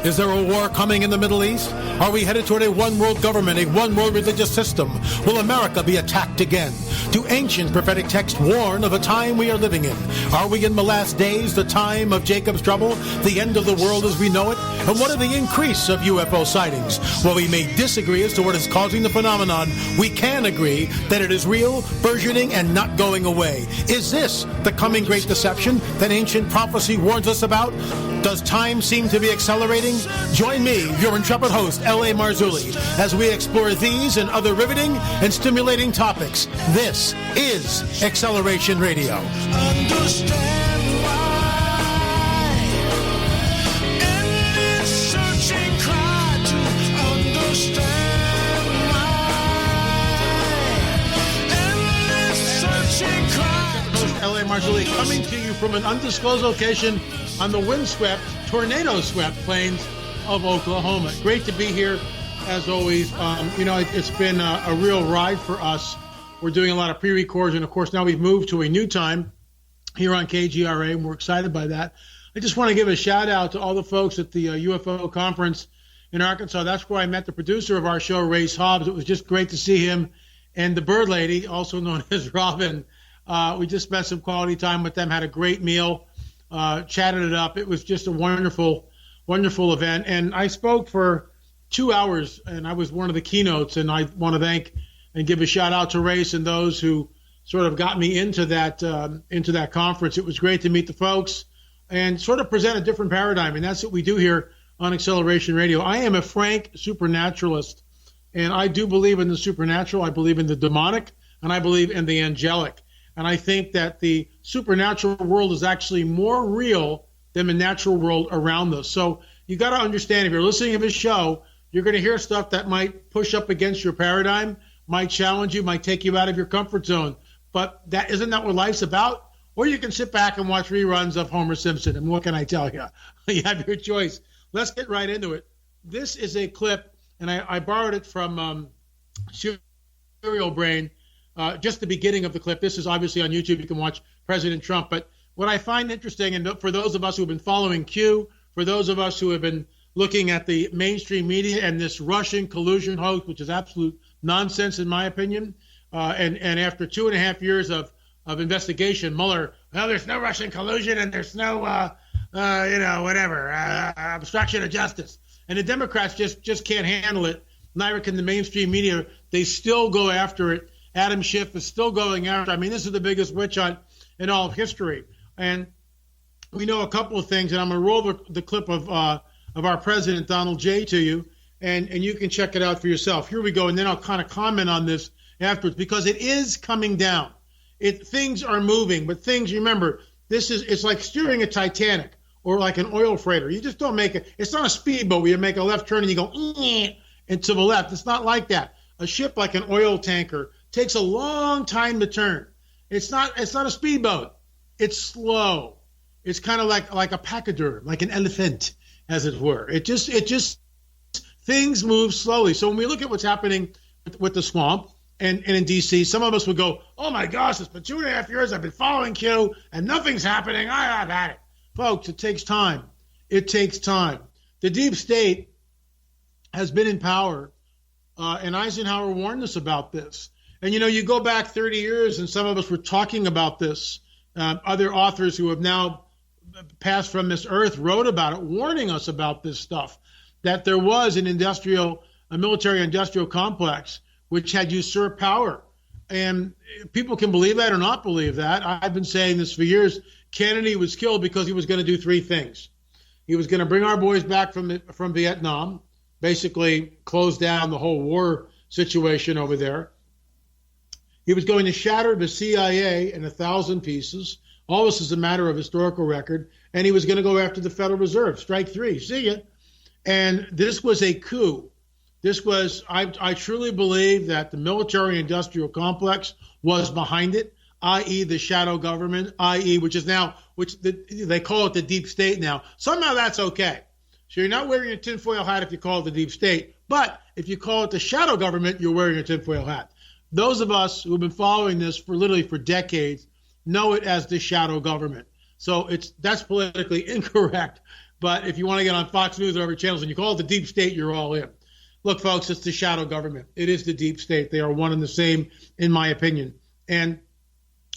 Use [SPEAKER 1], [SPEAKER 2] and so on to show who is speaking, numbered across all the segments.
[SPEAKER 1] Is there a war coming in the Middle East? Are we headed toward a one-world government, a one-world religious system? Will America be attacked again? Do ancient prophetic texts warn of a time we are living in? Are we in the last days, the time of Jacob's trouble, the end of the world as we know it? And what are the increase of UFO sightings? While we may disagree as to what is causing the phenomenon, we can agree that it is real, burgeoning, and not going away. Is this the coming great deception that ancient prophecy warns us about? Does time seem to be accelerating? Join me, your intrepid host, L.A. Marzulli, as we explore these and other riveting and stimulating topics. This is Acceleration Radio.
[SPEAKER 2] Understand why, endless searching cry to understand why, endless searching cry.
[SPEAKER 1] Host L.A. Marzulli coming to you from an undisclosed location on the windswept, tornado-swept plains of Oklahoma. Great to be here, as always. It's been a real ride for us. We're doing a lot of pre-records, and of course now we've moved to a new time here on KGRA, and we're excited by that. I just want to give a shout-out to all the folks at the UFO conference in Arkansas. That's where I met the producer of our show, Race Hobbs. It was just great to see him and the Bird Lady, also known as Robin. We just spent some quality time with them, had a great meal. Chatted it up. It was just a wonderful event. And I spoke for 2 hours, and I was one of the keynotes. And I want to thank and give a shout out to Race and those who sort of got me into that conference. It was great to meet the folks and sort of present a different paradigm. And that's what we do here on Acceleration Radio. I am a frank supernaturalist, and I do believe in the supernatural. I believe in the demonic, and I believe in the angelic. And I think that the supernatural world is actually more real than the natural world around us. So you got to understand, if you're listening to this show, you're going to hear stuff that might push up against your paradigm, might challenge you, might take you out of your comfort zone. But isn't that what life's about? Or you can sit back and watch reruns of Homer Simpson. And what can I tell you? You have your choice. Let's get right into it. This is a clip, and I borrowed it from Serial Brain. Just the beginning of the clip. This is obviously on YouTube. You can watch President Trump. But what I find interesting, and for those of us who have been following Q, for those of us who have been looking at the mainstream media and this Russian collusion hoax, which is absolute nonsense in my opinion, and after 2.5 years of investigation, Mueller, well, there's no Russian collusion and there's no, obstruction of justice. And the Democrats just can't handle it. Neither can the mainstream media. They still go after it. Adam Schiff is still going after. I mean, this is the biggest witch hunt in all of history. And we know a couple of things, and I'm going to roll the clip of our president, Donald J., to you, and you can check it out for yourself. Here we go, and then I'll kind of comment on this afterwards, because it is coming down. Things are moving, but things, remember, it's like steering a Titanic or like an oil freighter. You just don't make it. It's not a speedboat where you make a left turn and you go and to the left. It's not like that. A ship like an oil tanker takes a long time to turn. It's not a speedboat. It's slow. It's kind of like a pachyderm, like an elephant, as it were. It just things move slowly. So when we look at what's happening with the swamp and in D.C., some of us would go, oh my gosh, it's been 2.5 years. I've been following Q and nothing's happening. I've had it. Folks, it takes time. It takes time. The deep state has been in power, and Eisenhower warned us about this. And, you go back 30 years, and some of us were talking about this. Other authors who have now passed from this earth wrote about it, warning us about this stuff, that there was a military-industrial complex which had usurped power. And people can believe that or not believe that. I've been saying this for years. Kennedy was killed because he was going to do three things. He was going to bring our boys back from Vietnam, basically close down the whole war situation over there. He was going to shatter the CIA in 1,000 pieces. All this is a matter of historical record. And he was going to go after the Federal Reserve. Strike three. See ya. And this was a coup. This was, I truly believe that the military-industrial complex was behind it, i.e. the shadow government, i.e. they call it the deep state now. Somehow that's okay. So you're not wearing a tinfoil hat if you call it the deep state. But if you call it the shadow government, you're wearing a tinfoil hat. Those of us who have been following this for decades know it as the shadow government. So that's politically incorrect. But if you want to get on Fox News or other channels and you call it the deep state, you're all in. Look, folks, it's the shadow government. It is the deep state. They are one and the same, in my opinion. And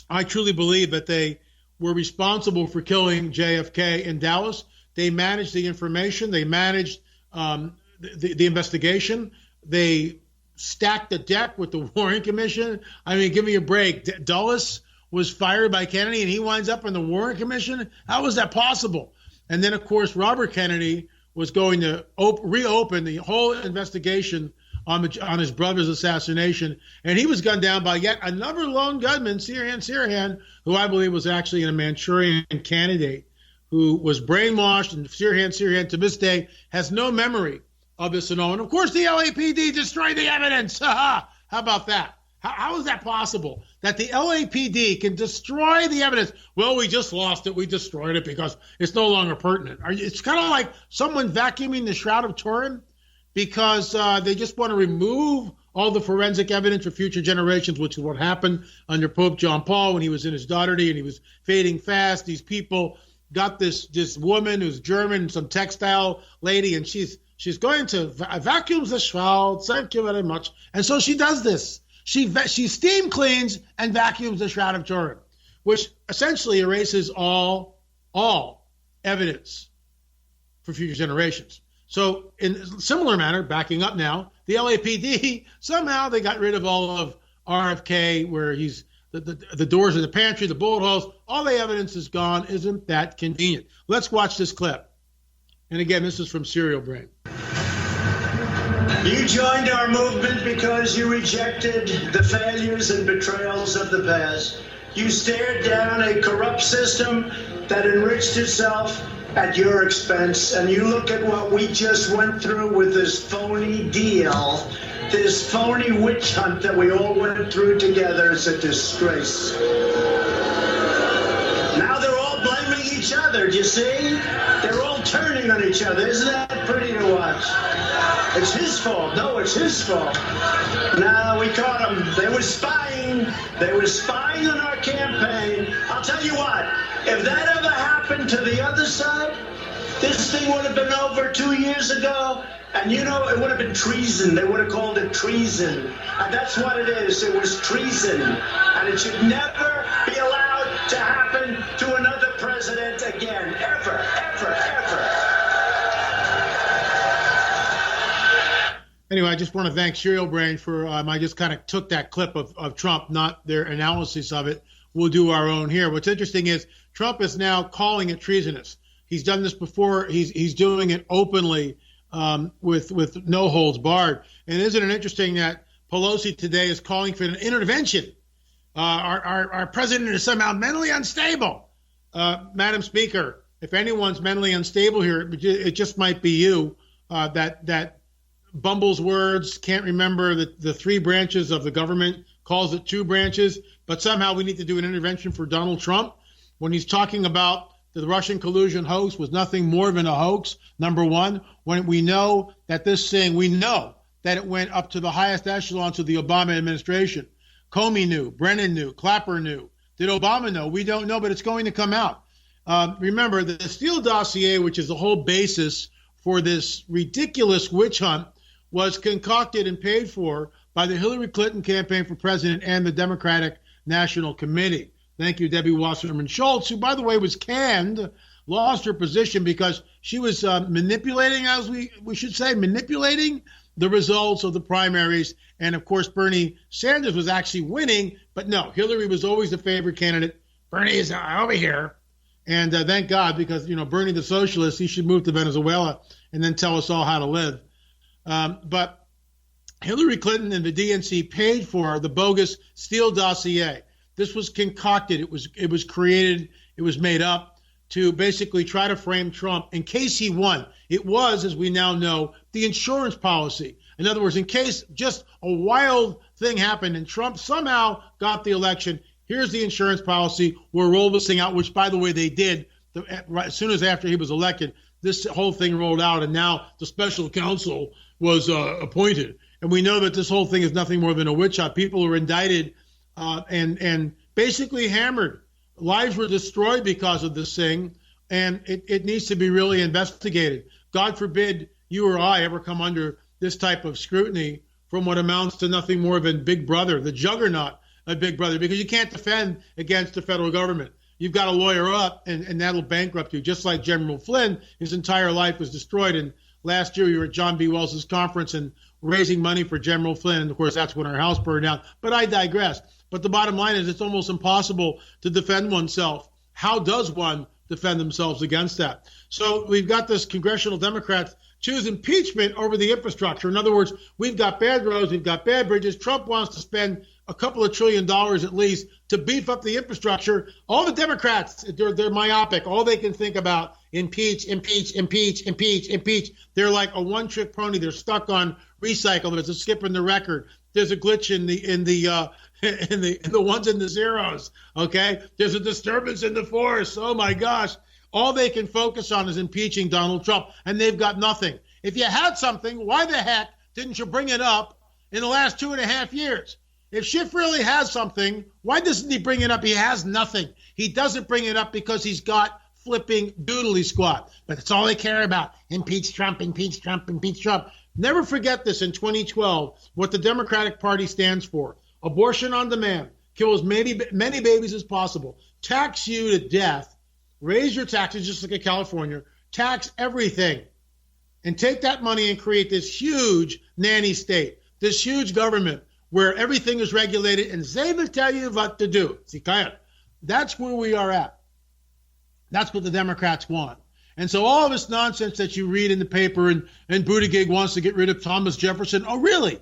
[SPEAKER 1] I truly believe that they were responsible for killing JFK in Dallas. They managed the information. They managed the investigation. They stacked the deck with the Warren Commission. I mean, give me a break. Dulles was fired by Kennedy, and he winds up in the Warren Commission? How was that possible? And then, of course, Robert Kennedy was going to reopen the whole investigation on his brother's assassination. And he was gunned down by yet another lone gunman, Sirhan, who I believe was actually a Manchurian candidate who was brainwashed. And Sirhan, to this day, has no memory of this and all. And, of course, the LAPD destroyed the evidence. How about that? How is that possible, that the LAPD can destroy the evidence? Well, we just lost it. We destroyed it because it's no longer pertinent. It's kind of like someone vacuuming the Shroud of Turin because they just want to remove all the forensic evidence for future generations, which is what happened under Pope John Paul when he was in his Doherty and he was fading fast. These people got this woman who's German, some textile lady, and she's going to vacuum the shroud. Thank you very much. And so she does this. She steam cleans and vacuums the Shroud of Turin, which essentially erases all evidence for future generations. So in a similar manner, backing up now, the LAPD, somehow they got rid of all of RFK, where he's the doors of the pantry, the bullet holes, all the evidence is gone. Isn't that convenient? Let's watch this clip. And again, this is from Serial Brain.
[SPEAKER 3] You joined our movement because you rejected the failures and betrayals of the past. You stared down a corrupt system that enriched itself at your expense. And you look at what we just went through with this phony deal, this phony witch hunt that we all went through together. It's a disgrace. Now they're all blaming each other, do you see? They're all turning on each other. Isn't that pretty to watch? It's his fault. No, it's his fault. No, we caught them. They were spying. They were spying on our campaign. I'll tell you what, if that ever happened to the other side, this thing would have been over 2 years ago. And you know, it would have been treason. They would have called it treason. And that's what it is. It was treason. And it should never be allowed to happen to another president again. Ever, ever, ever.
[SPEAKER 1] Anyway, I just want to thank Serial Brain for, I just kind of took that clip of Trump, not their analysis of it. We'll do our own here. What's interesting is Trump is now calling it treasonous. He's done this before. He's doing it openly with no holds barred. And isn't it interesting that Pelosi today is calling for an intervention? Our president is somehow mentally unstable. Madam Speaker, if anyone's mentally unstable here, it just might be you that bumbles words, can't remember the three branches of the government, calls it two branches, but somehow we need to do an intervention for Donald Trump when he's talking about the Russian collusion hoax was nothing more than a hoax, number one, when we know that this thing, we know that it went up to the highest echelons of the Obama administration. Comey knew, Brennan knew, Clapper knew. Did Obama know? We don't know, but it's going to come out. Remember, the Steele dossier, which is the whole basis for this ridiculous witch hunt, was concocted and paid for by the Hillary Clinton campaign for president and the Democratic National Committee. Thank you, Debbie Wasserman Schultz, who, by the way, was canned, lost her position because she was manipulating, as we should say, manipulating the results of the primaries. And, of course, Bernie Sanders was actually winning. But, no, Hillary was always the favorite candidate. Bernie is over here. And thank God, because, you know, Bernie the socialist, he should move to Venezuela and then tell us all how to live. But Hillary Clinton and the DNC paid for the bogus Steele dossier. This was concocted. It was created. It was made up to basically try to frame Trump in case he won. It was, as we now know, the insurance policy. In other words, in case just a wild thing happened and Trump somehow got the election, here's the insurance policy. We'll roll this thing out, which, by the way, they did as soon as after he was elected. This whole thing rolled out, and now the special counsel was appointed. And we know that this whole thing is nothing more than a witch hunt. People were indicted and basically hammered. Lives were destroyed because of this thing. and it needs to be really investigated. God forbid you or I ever come under this type of scrutiny from what amounts to nothing more than Big Brother, the juggernaut of Big Brother, because you can't defend against the federal government. You've got to lawyer up, and that'll bankrupt you, just like General Flynn. His entire life was destroyed. And last year, we were at John B. Wells' conference and raising money for General Flynn. And, of course, that's when our house burned down. But I digress. But the bottom line is it's almost impossible to defend oneself. How does one defend themselves against that? So we've got this congressional Democrats choose impeachment over the infrastructure. In other words, we've got bad roads, we've got bad bridges. Trump wants to spend a couple of $1 trillion at least to beef up the infrastructure. All the Democrats, they're myopic. All they can think about, impeach, impeach, impeach, impeach, impeach. They're like a one-trick pony. They're stuck on recycle. There's a skip in the record. There's a glitch in the ones and the zeros. Okay, there's a disturbance in the force. Oh my gosh! All they can focus on is impeaching Donald Trump, and they've got nothing. If you had something, why the heck didn't you bring it up in the last 2.5 years? If Schiff really has something, why doesn't he bring it up? He has nothing. He doesn't bring it up because he's got flipping doodly squat. But that's all they care about. Impeach Trump, impeach Trump, impeach Trump. Never forget this in 2012, what the Democratic Party stands for. Abortion on demand. Kill as many babies as possible. Tax you to death. Raise your taxes just like in California. Tax everything. And take that money and create this huge nanny state. This huge government where everything is regulated and they will tell you what to do. That's where we are at. That's what the Democrats want. And so all of this nonsense that you read in the paper and Buttigieg wants to get rid of Thomas Jefferson. Oh, really?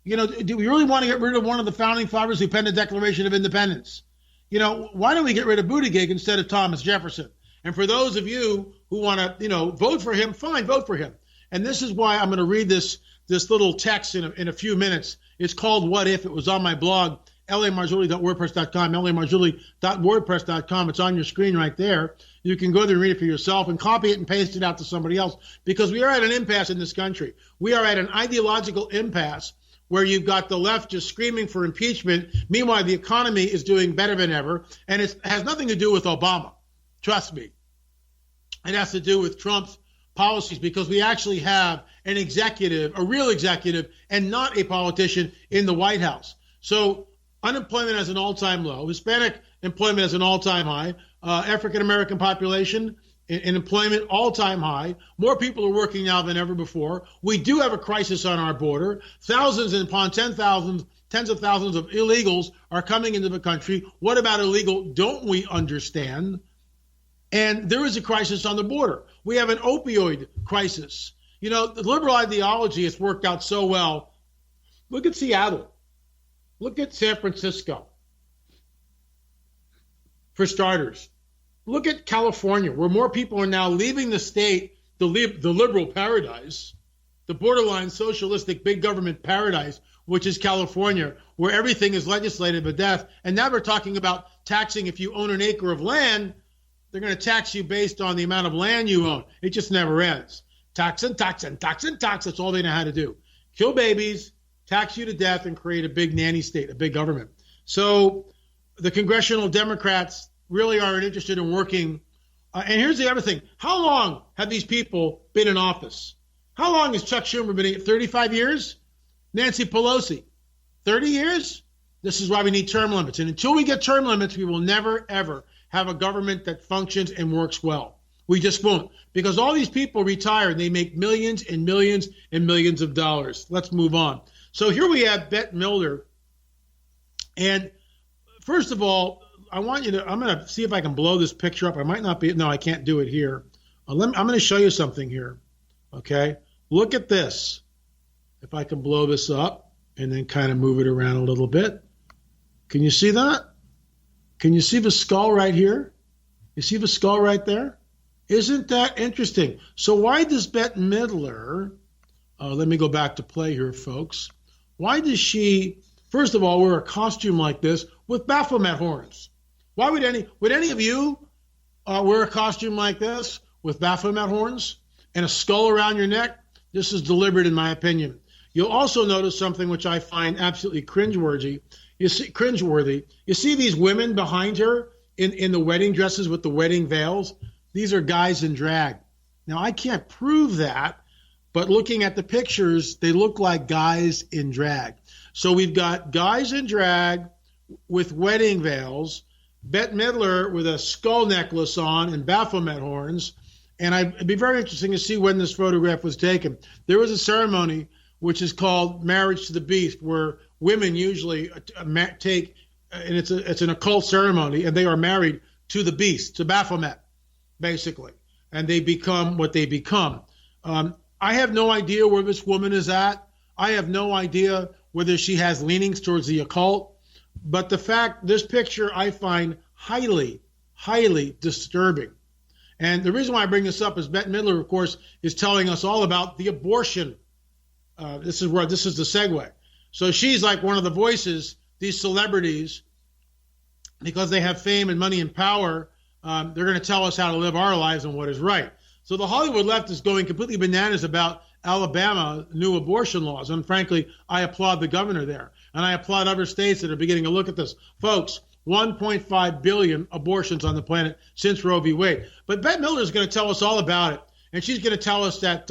[SPEAKER 1] You know, do we really want to get rid of one of the founding fathers who penned the Declaration of Independence? You know, why don't we get rid of Buttigieg instead of Thomas Jefferson? And for those of you who want to, vote for him, fine, vote for him. And this is why I'm going to read this little text in a few minutes. It's called What If. It was on my blog, lamarzulli.wordpress.com, lamarzulli.wordpress.com. It's on your screen right there. You can go there and read it for yourself and copy it and paste it out to somebody else, because we are at an impasse in this country. We are at an ideological impasse where you've got the left just screaming for impeachment. Meanwhile, the economy is doing better than ever, and it has nothing to do with Obama. Trust me. It has to do with Trump's policies, because we actually have an executive, a real executive, and not a politician in the White House. So unemployment is an all-time low. Hispanic employment is an all-time high. African-American population in employment, all-time high. More people are working now than ever before. We do have a crisis on our border. Thousands and upon tens of thousands of illegals are coming into the country. What about illegal? Don't we understand? And there is a crisis on the border. We have an opioid crisis. You know, the liberal ideology has worked out so well. Look at Seattle. Look at San Francisco. For starters, look at California, where more people are now leaving the state, the liberal paradise, the borderline socialistic big government paradise, which is California, where everything is legislated to death. And now we're talking about taxing if you own an acre of land. They're going to tax you based on the amount of land you own. It just never ends. Tax and tax and tax and tax. That's all they know how to do. Kill babies, tax you to death, and create a big nanny state, a big government. So the congressional Democrats really aren't interested in working. And here's the other thing. How long have these people been in office? How long has Chuck Schumer been in? 35 years? Nancy Pelosi, 30 years? This is why we need term limits. And until we get term limits, we will never, ever have a government that functions and works well. We just won't, because all these people retire and they make millions and millions and millions of dollars. Let's move on. So here we have Bette Midler. And first of all, I'm going to see if I can blow this picture up. I might not be. No, I can't do it here. I'm going to show you something here. Okay. Look at this. If I can blow this up and then kind of move it around a little bit. Can you see that? Can you see the skull right here? You see the skull right there? Isn't that interesting? So why does Bette Midler, let me go back to play here, folks. Why does she, first of all, wear a costume like this with Baphomet horns? Why would any of you wear a costume like this with Baphomet horns and a skull around your neck? This is deliberate, in my opinion. You'll also notice something which I find absolutely cringeworthy. You see these women behind her in the wedding dresses with the wedding veils? these are guys in drag. Now, I can't prove that, but looking at the pictures, they look like guys in drag. So we've got guys in drag with wedding veils, Bette Midler with a skull necklace on and Baphomet horns. And it'd be very interesting to see when this photograph was taken. There was a ceremony which is called Marriage to the Beast, where women usually take, and it's an occult ceremony, and they are married to the beast, to Baphomet, basically. And they become what they become. I have no idea where this woman is at. I have no idea whether she has leanings towards the occult. But this picture I find highly, highly disturbing. And the reason why I bring this up is Bette Midler, of course, is telling us all about the abortion. This is the segue. So she's like one of the voices, these celebrities, because they have fame and money and power, they're going to tell us how to live our lives and what is right. So the Hollywood left is going completely bananas about Alabama new abortion laws. And frankly, I applaud the governor there. And I applaud other states that are beginning to look at this. Folks, 1.5 billion abortions on the planet since Roe v. Wade. But Bette Midler is going to tell us all about it. And she's going to tell us that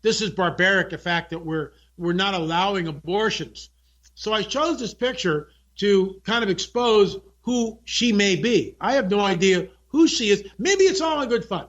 [SPEAKER 1] this is barbaric, the fact that we're not allowing abortions. So I chose this picture to kind of expose who she may be. I have no idea who she is. Maybe it's all in good fun.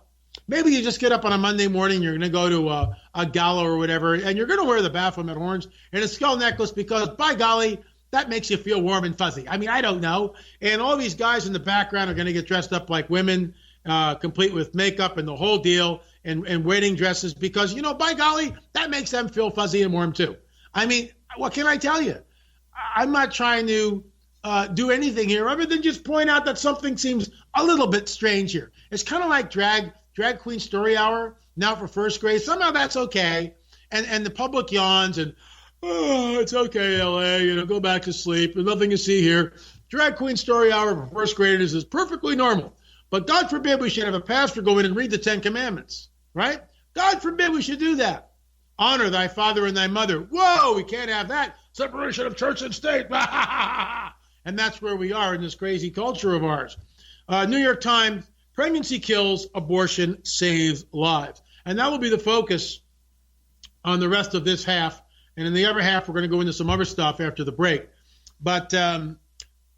[SPEAKER 1] Maybe you just get up on a Monday morning, you're going to go to a gala or whatever, and you're going to wear the Baphomet horns and a skull necklace because, by golly, that makes you feel warm and fuzzy. I mean, I don't know. And all these guys in the background are going to get dressed up like women, complete with makeup and the whole deal, and wedding dresses because, by golly, that makes them feel fuzzy and warm too. I mean, what can I tell you? I'm not trying to do anything here other than just point out that something seems a little bit strange here. It's kind of like drag queen story hour now for first grade. Somehow that's okay. And the public yawns and, oh, it's okay, LA, go back to sleep. There's nothing to see here. Drag queen story hour for first graders is perfectly normal. But God forbid we should have a pastor go in and read the 10 Commandments, right? God forbid we should do that. Honor thy father and thy mother. Whoa, we can't have that. Separation of church and state. And that's where we are in this crazy culture of ours. New York Times, pregnancy kills, abortion saves lives. And that will be the focus on the rest of this half. And in the other half, we're going to go into some other stuff after the break. But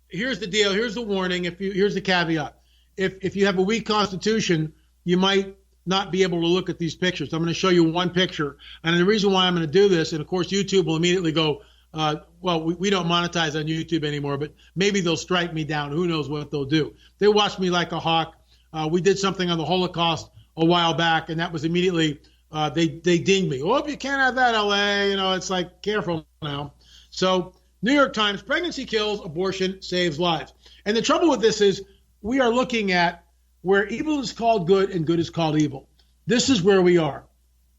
[SPEAKER 1] here's the deal. Here's the warning. Here's the caveat. If you have a weak constitution, you might not be able to look at these pictures. I'm going to show you one picture. And the reason why I'm going to do this, and of course, YouTube will immediately go, we don't monetize on YouTube anymore, but maybe they'll strike me down. Who knows what they'll do. They watch me like a hawk. We did something on the Holocaust a while back, and that was immediately, they dinged me. Oh, you can't have that, LA. It's like, careful now. So New York Times, pregnancy kills, abortion saves lives. And the trouble with this is we are looking at where evil is called good and good is called evil. This is where we are.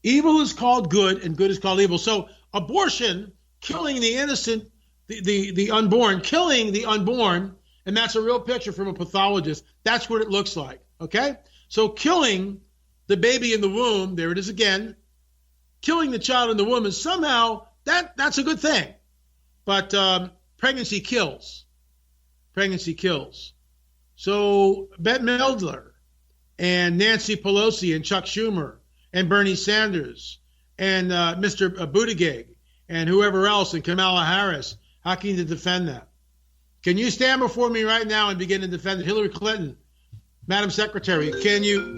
[SPEAKER 1] Evil is called good and good is called evil. So abortion, killing the innocent, the unborn, killing the unborn, and that's a real picture from a pathologist. That's what it looks like, okay? So killing the baby in the womb, there it is again, killing the child in the womb is somehow, that's a good thing. But pregnancy kills. Pregnancy kills. So Bette Midler and Nancy Pelosi and Chuck Schumer and Bernie Sanders and Mr. Buttigieg and whoever else and Kamala Harris, how can you defend that? Can you stand before me right now and begin to defend Hillary Clinton? Madam Secretary, can you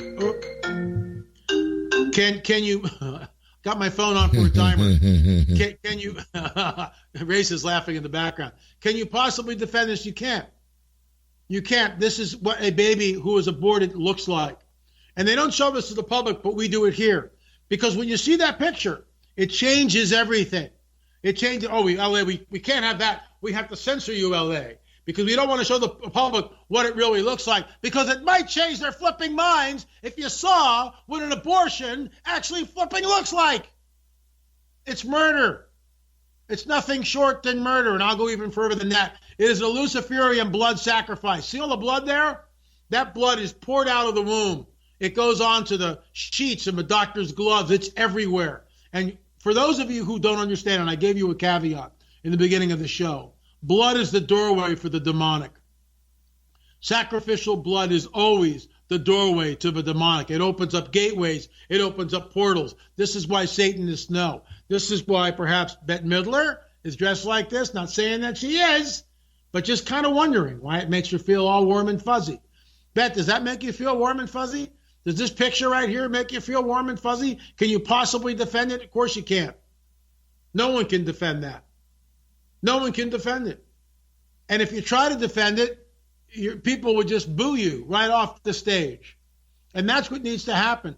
[SPEAKER 1] got my phone on for a timer. Can you Race is laughing in the background. Can you possibly defend this? You can't. You can't. This is what a baby who is aborted looks like. And they don't show this to the public, but we do it here. Because when you see that picture, it changes everything. It changes, LA, we can't have that. We have to censor you, LA. Because we don't want to show the public what it really looks like. Because it might change their flipping minds if you saw what an abortion actually flipping looks like. It's murder. It's nothing short than murder. And I'll go even further than that. It is a Luciferian blood sacrifice. See all the blood there? That blood is poured out of the womb. It goes on to the sheets and the doctor's gloves. It's everywhere. And for those of you who don't understand, and I gave you a caveat in the beginning of the show, blood is the doorway for the demonic. Sacrificial blood is always the doorway to the demonic. It opens up gateways. It opens up portals. This is why Satanists know. This is why perhaps Bette Midler is dressed like this. Not saying that she is, but just kind of wondering why it makes her feel all warm and fuzzy. Bette, does that make you feel warm and fuzzy? Does this picture right here make you feel warm and fuzzy? Can you possibly defend it? Of course you can't. No one can defend that. No one can defend it. And if you try to defend it, people would just boo you right off the stage. And that's what needs to happen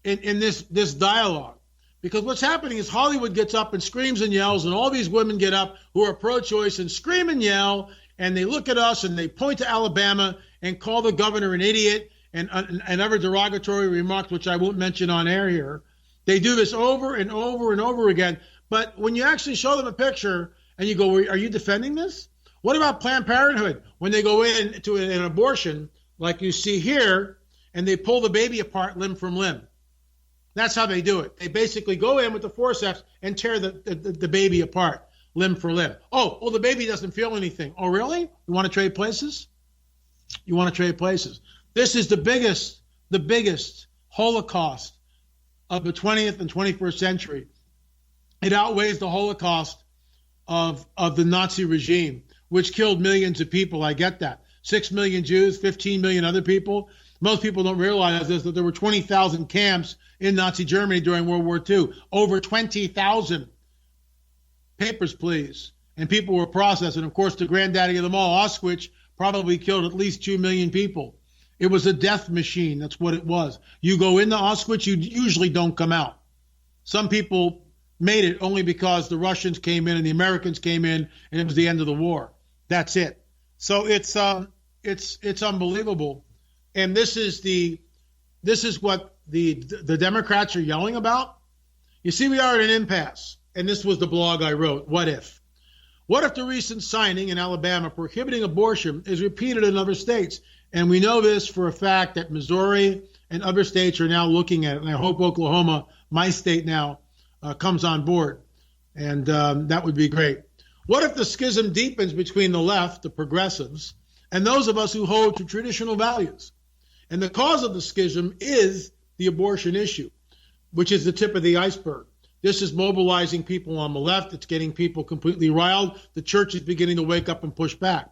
[SPEAKER 1] in this dialogue. Because what's happening is Hollywood gets up and screams and yells, and all these women get up who are pro-choice and scream and yell, and they look at us and they point to Alabama and call the governor an idiot and other derogatory remarks, which I won't mention on air here. They do this over and over and over again. But when you actually show them a picture and you go, are you defending this? What about Planned Parenthood? When they go into an abortion, like you see here, and they pull the baby apart limb from limb. That's how they do it. They basically go in with the forceps and tear the baby apart, limb for limb. Oh, the baby doesn't feel anything. Oh, really? You want to trade places? You want to trade places. This is the biggest Holocaust of the 20th and 21st century. It outweighs the Holocaust of the Nazi regime, which killed millions of people. I get that. 6 million Jews, 15 million other people. Most people don't realize this, that there were 20,000 camps in Nazi Germany during World War II. Over 20,000. Papers, please. And people were processed. And, of course, the granddaddy of them all, Auschwitz, probably killed at least 2 million people. It was a death machine. That's what it was. You go into Auschwitz, you usually don't come out. Some people made it only because the Russians came in and the Americans came in, and it was the end of the war. That's it. So it's unbelievable. And this is what the Democrats are yelling about. You see, we are at an impasse. And this was the blog I wrote. What if? What if the recent signing in Alabama prohibiting abortion is repeated in other states? And we know this for a fact that Missouri and other states are now looking at it. And I hope Oklahoma, my state now, comes on board. And that would be great. What if the schism deepens between the left, the progressives, and those of us who hold to traditional values? And the cause of the schism is the abortion issue, which is the tip of the iceberg. This is mobilizing people on the left. It's getting people completely riled. The church is beginning to wake up and push back.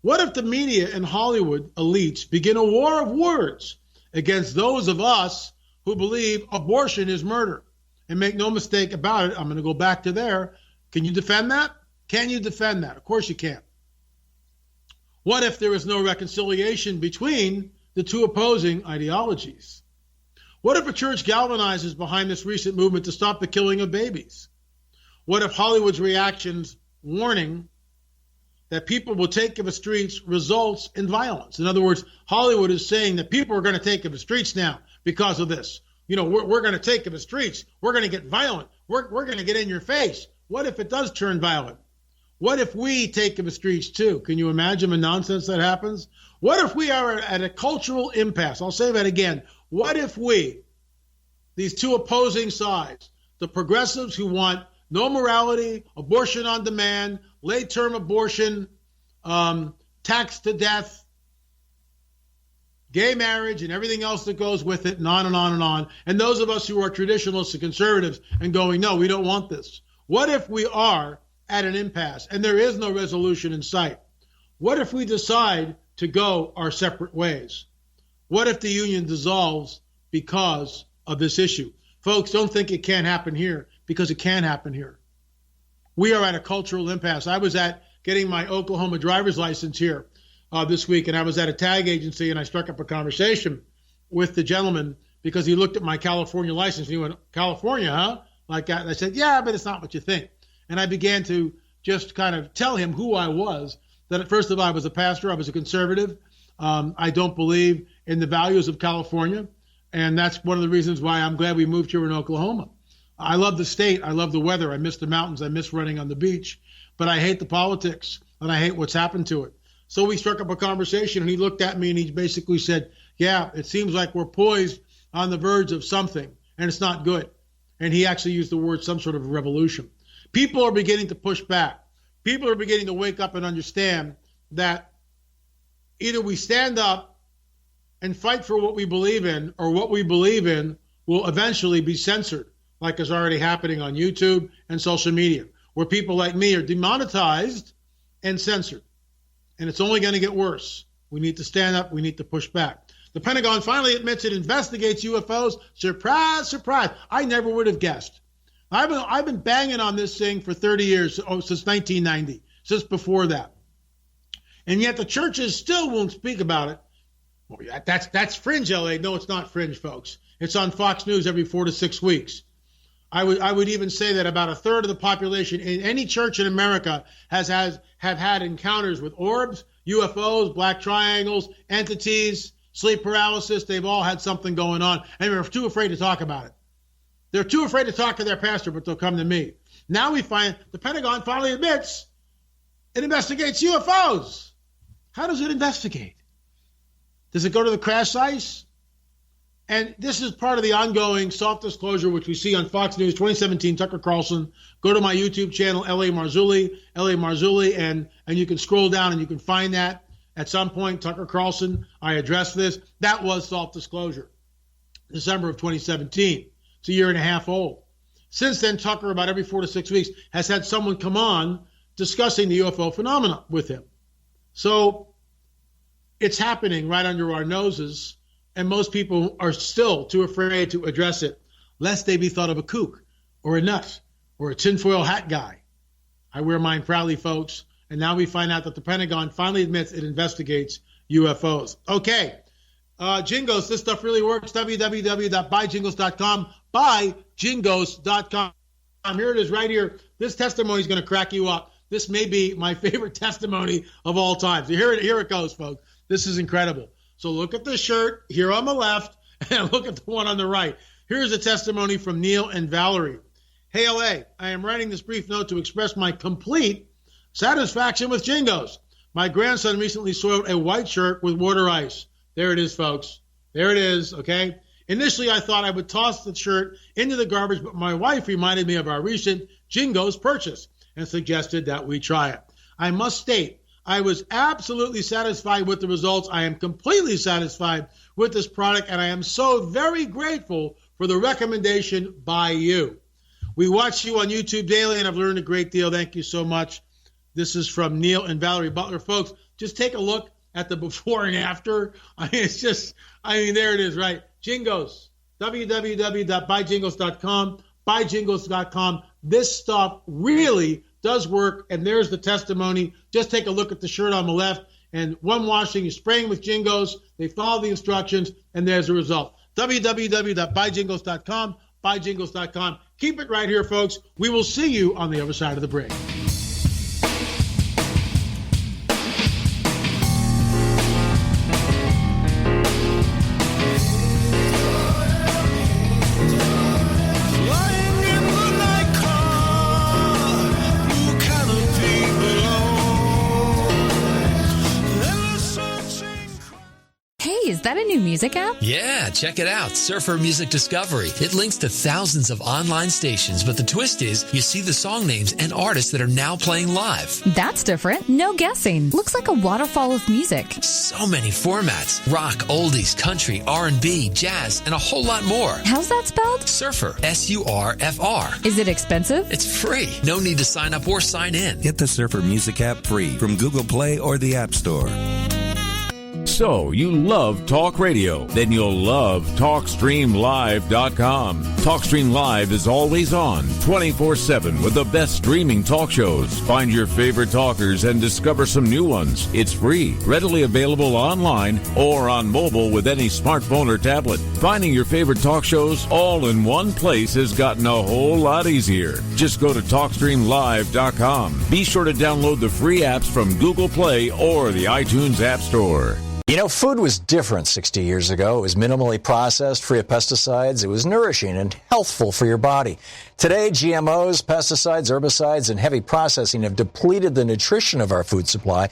[SPEAKER 1] What if the media and Hollywood elites begin a war of words against those of us who believe abortion is murder? And make no mistake about it, I'm going to go back to there. Can you defend that? Can you defend that? Of course you can't. What if there is no reconciliation between the two opposing ideologies? What if a church galvanizes behind this recent movement to stop the killing of babies? What if Hollywood's reactions warning that people will take to the streets results in violence? In other words, Hollywood is saying that people are going to take to the streets now because of this. You know, we're going to take to the streets. We're going to get violent. We're going to get in your face. What if it does turn violent? What if we take to the streets too? Can you imagine the nonsense that happens? What if we are at a cultural impasse? I'll say that again. What if we, these two opposing sides, the progressives who want no morality, abortion on demand, late-term abortion, taxed to death, gay marriage, and everything else that goes with it, and on and on and on, and those of us who are traditionalists and conservatives and going, no, we don't want this. What if we are at an impasse and there is no resolution in sight? What if we decide to go our separate ways? What if the union dissolves because of this issue? Folks, don't think it can't happen here, because it can happen here. We are at a cultural impasse. I was at getting my Oklahoma driver's license here this week, and I was at a tag agency, and I struck up a conversation with the gentleman because he looked at my California license, and he went, California, huh? Like that. And I said, yeah, but it's not what you think. And I began to just kind of tell him who I was, that first of all, I was a pastor, I was a conservative. I don't believe in the values of California, and that's one of the reasons why I'm glad we moved here in Oklahoma. I love the state. I love the weather. I miss the mountains. I miss running on the beach. But I hate the politics, and I hate what's happened to it. So we struck up a conversation, and he looked at me, and he basically said, yeah, it seems like we're poised on the verge of something, and it's not good. And he actually used the word some sort of revolution. People are beginning to push back. People are beginning to wake up and understand that either we stand up and fight for what we believe in, or what we believe in will eventually be censored, like is already happening on YouTube and social media, where people like me are demonetized and censored. And it's only going to get worse. We need to stand up. We need to push back. The Pentagon finally admits it investigates UFOs. Surprise, surprise. I never would have guessed. I've been banging on this thing for 30 years, since 1990, since before that. And yet the churches still won't speak about it. Well, that's fringe, LA. No, it's not fringe, folks. It's on Fox News every 4 to 6 weeks. I would even say that about a third of the population in any church in America have had encounters with orbs, UFOs, black triangles, entities, sleep paralysis. They've all had something going on, and they're too afraid to talk about it. They're too afraid to talk to their pastor, but they'll come to me. Now we find the Pentagon finally admits it investigates UFOs. How does it investigate? Does it go to the crash sites? And this is part of the ongoing self-disclosure, which we see on Fox News 2017, Tucker Carlson. Go to my YouTube channel, L.A. Marzulli, and you can scroll down and you can find that. At some point, Tucker Carlson, I addressed this. That was self-disclosure, December of 2017. It's a year and a half old. Since then, Tucker, about every 4 to 6 weeks, has had someone come on discussing the UFO phenomena with him. So it's happening right under our noses, and most people are still too afraid to address it, lest they be thought of a kook or a nut or a tinfoil hat guy. I wear mine proudly, folks. And now we find out that the Pentagon finally admits it investigates UFOs. Okay, Jingos, this stuff really works. www.buyjingos.com. Buyjingos.com. Here it is right here. This testimony is going to crack you up. This may be my favorite testimony of all time. So here it goes, folks. This is incredible. So look at the shirt here on the left and look at the one on the right. Here's a testimony from Neil and Valerie. Hey, LA, I am writing this brief note to express my complete satisfaction with Jingos. My grandson recently soiled a white shirt with water ice. There it is, folks. There it is, okay? Initially, I thought I would toss the shirt into the garbage, but my wife reminded me of our recent Jingos purchase and suggested that we try it. I must state, I was absolutely satisfied with the results. I am completely satisfied with this product, and I am so very grateful for the recommendation by you. We watch you on YouTube daily, and I've learned a great deal. Thank you so much. This is from Neil and Valerie Butler. Folks, just take a look at the before and after. There it is, right? Jingos, www.buyjingos.com, buyjingos.com. This stuff really does work, and there's the testimony. Just take a look at the shirt on the left, and one washing, you're spraying with Jingos. They follow the instructions, and there's the result. www.buyjingos.com, buyjingos.com. Keep it right here, folks. We will see you on the other side of the break.
[SPEAKER 4] Is that a new music app?
[SPEAKER 5] Yeah, check it out. Surfer Music Discovery. It links to thousands of online stations, but the twist is you see the song names and artists that are now playing live.
[SPEAKER 4] That's different. No guessing. Looks like a waterfall of music.
[SPEAKER 5] So many formats. Rock, oldies, country, R&B, jazz, and a whole lot more.
[SPEAKER 4] How's that spelled?
[SPEAKER 5] Surfer. S-U-R-F-R.
[SPEAKER 4] Is it expensive?
[SPEAKER 5] It's free. No need to sign up or sign in.
[SPEAKER 6] Get the Surfer Music app free from Google Play or the App Store.
[SPEAKER 7] So, you love talk radio? Then you'll love TalkStreamLive.com. TalkStream Live is always on, 24/7 with the best streaming talk shows. Find your favorite talkers and discover some new ones. It's free, readily available online or on mobile with any smartphone or tablet. Finding your favorite talk shows all in one place has gotten a whole lot easier. Just go to TalkStreamLive.com. Be sure to download the free apps from Google Play or the iTunes App Store.
[SPEAKER 8] You know, food was different 60 years ago. It was minimally processed, free of pesticides. It was nourishing and healthful for your body. Today, GMOs, pesticides, herbicides, and heavy processing have depleted the nutrition of our food supply,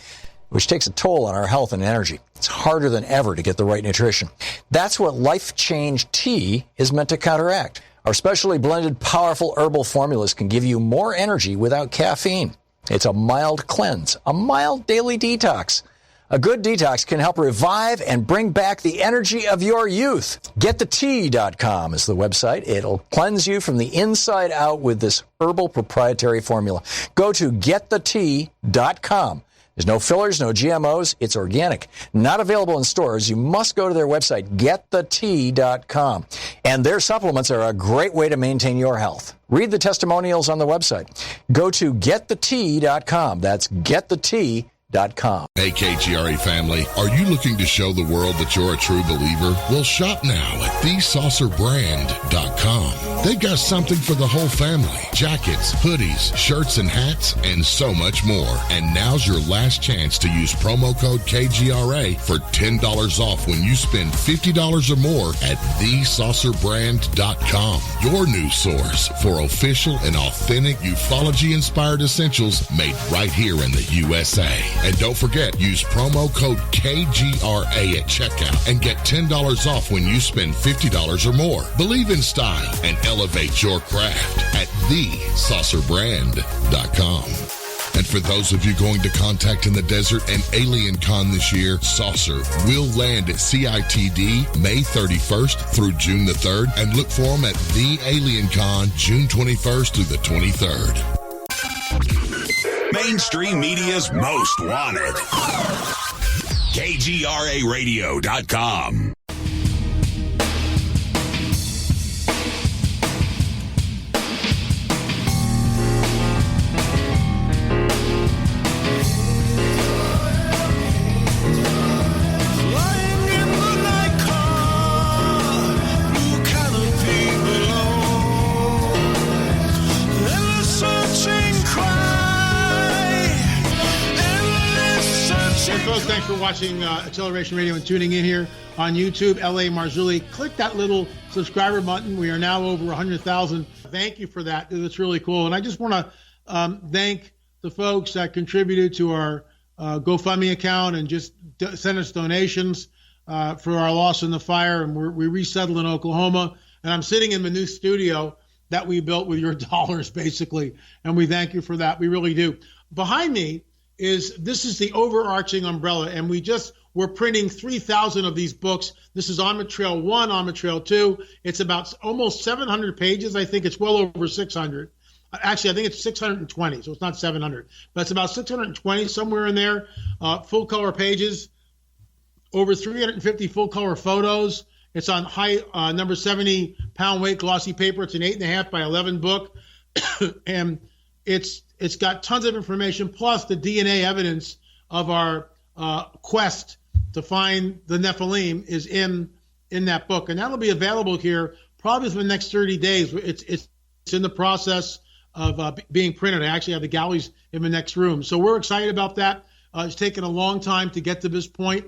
[SPEAKER 8] which takes a toll on our health and energy. It's harder than ever to get the right nutrition. That's what Life Change Tea is meant to counteract. Our specially blended, powerful herbal formulas can give you more energy without caffeine. It's a mild cleanse, a mild daily detox. A good detox can help revive and bring back the energy of your youth. GetTheTea.com is the website. It'll cleanse you from the inside out with this herbal proprietary formula. Go to GetTheTea.com. There's no fillers, no GMOs. It's organic. Not available in stores. You must go to their website, GetTheTea.com. And their supplements are a great way to maintain your health. Read the testimonials on the website. Go to GetTheTea.com. That's GetTheTea.com.
[SPEAKER 9] Hey, KGRA family, are you looking to show the world that you're a true believer? Well, shop now at thesaucerbrand.com. They've got something for the whole family. Jackets, hoodies, shirts, and hats, and so much more. And now's your last chance to use promo code KGRA for $10 off when you spend $50 or more at thesaucerbrand.com. Your new source for official and authentic ufology-inspired essentials made right here in the USA. And don't forget, use promo code KGRA at checkout and get $10 off when you spend $50 or more. Believe in style and elevate your craft at thesaucerbrand.com. And for those of you going to Contact in the Desert and Alien Con this year, Saucer will land at CITD May 31st through June the 3rd, and look for them at The Alien Con June 21st through the 23rd.
[SPEAKER 10] Mainstream media's most wanted. KGRAradio.com.
[SPEAKER 1] Thanks for watching Acceleration Radio and tuning in here on YouTube. L.A. Marzulli. Click that little subscriber button. We are now over 100,000. Thank you for that. It's really cool. And I just want to thank the folks that contributed to our GoFundMe account and just sent us donations for our loss in the fire. And we resettled in Oklahoma. And I'm sitting in the new studio that we built with your dollars, basically. And we thank you for that. We really do. Behind me this is the overarching umbrella, and we're printing 3,000 of these books. This is On the Trail 1, On the Trail 2. It's about almost 700 pages. I think it's well over 600. Actually, I think it's 620, so it's not 700. But it's about 620, somewhere in there. Full color pages, over 350 full color photos. It's on high number 70 pound weight glossy paper. It's an 8.5 by 11 book. And it's got tons of information, plus the DNA evidence of our quest to find the Nephilim is in that book. And that'll be available here probably for the next 30 days. It's in the process of being printed. I actually have the galleys in the next room. So we're excited about that. It's taken a long time to get to this point.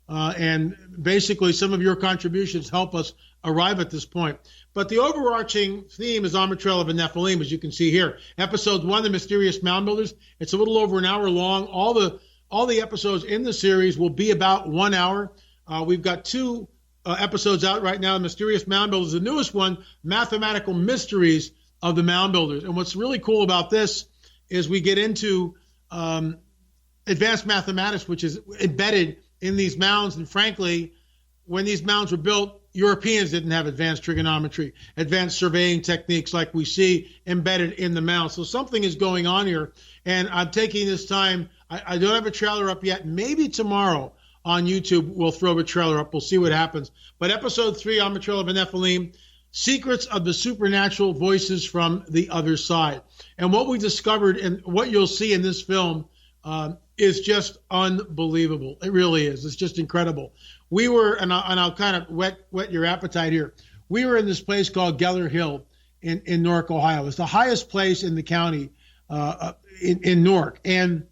[SPEAKER 1] And basically some of your contributions help us arrive at this point. But the overarching theme is On the Trail of the Nephilim, as you can see here. Episode 1, The Mysterious Mound Builders. It's a little over an hour long. All the episodes in the series will be about 1 hour. We've got 2 episodes out right now. The Mysterious Mound Builders, the newest one, Mathematical Mysteries of the Mound Builders. And what's really cool about this is we get into advanced mathematics, which is embedded in these mounds. And frankly, when these mounds were built, Europeans didn't have advanced trigonometry, advanced surveying techniques like we see embedded in the mound. So something is going on here. And I'm taking this time. I don't have a trailer up yet. Maybe tomorrow on YouTube we'll throw a trailer up. We'll see what happens. But episode 3, On the Trail of the Nephilim, Secrets of the Supernatural Voices from the Other Side. And what we discovered and what you'll see in this film is just unbelievable. It really is. It's just incredible. We were, and I'll kind of whet your appetite here. We were in this place called Geller Hill in Newark, Ohio. It's the highest place in the county in Newark. And